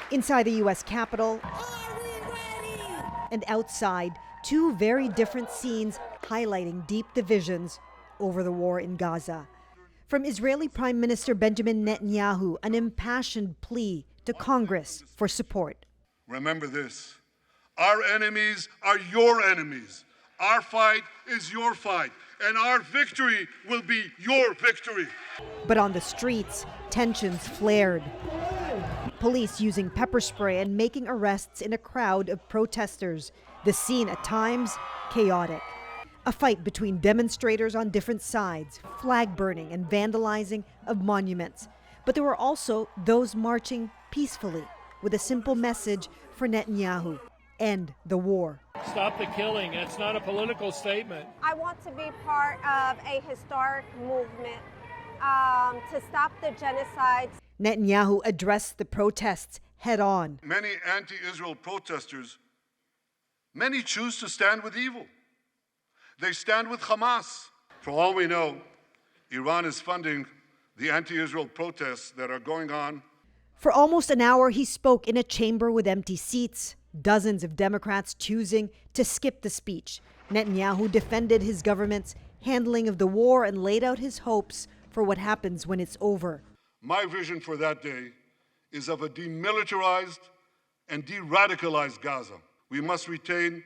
Inside the U.S. Capitol and outside, two very different scenes highlighting deep divisions over the war in Gaza. From Israeli Prime Minister Benjamin Netanyahu, an impassioned plea to Congress for support. Remember this, our enemies are your enemies. Our fight is your fight, and our victory will be your victory. But on the streets, tensions flared. Police using pepper spray and making arrests in a crowd of protesters. The scene at times chaotic. A fight between demonstrators on different sides, flag burning and vandalizing of monuments. But there were also those marching peacefully with a simple message for Netanyahu: end the war. Stop the killing. It's not a political statement. I want to be part of a historic movement to stop the genocide. Netanyahu addressed the protests head on. Many anti-Israel protesters, many choose to stand with evil. They stand with Hamas. For all we know, Iran is funding the anti-Israel protests that are going on. For almost an hour, he spoke in a chamber with empty seats, dozens of Democrats choosing to skip the speech. Netanyahu defended his government's handling of the war and laid out his hopes for what happens when it's over. My vision for that day is of a demilitarized and de-radicalized Gaza. We must retain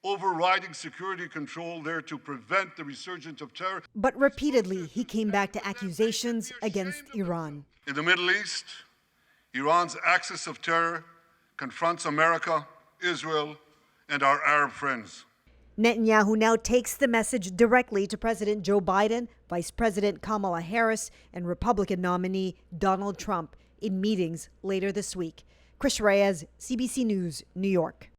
overriding security control there to prevent the resurgence of terror. But repeatedly, he came back to accusations against Iran. In the Middle East, Iran's axis of terror confronts America, Israel, and our Arab friends. Netanyahu now takes the message directly to President Joe Biden, Vice President Kamala Harris, and Republican nominee Donald Trump in meetings later this week. Chris Reyes, CBC News, New York.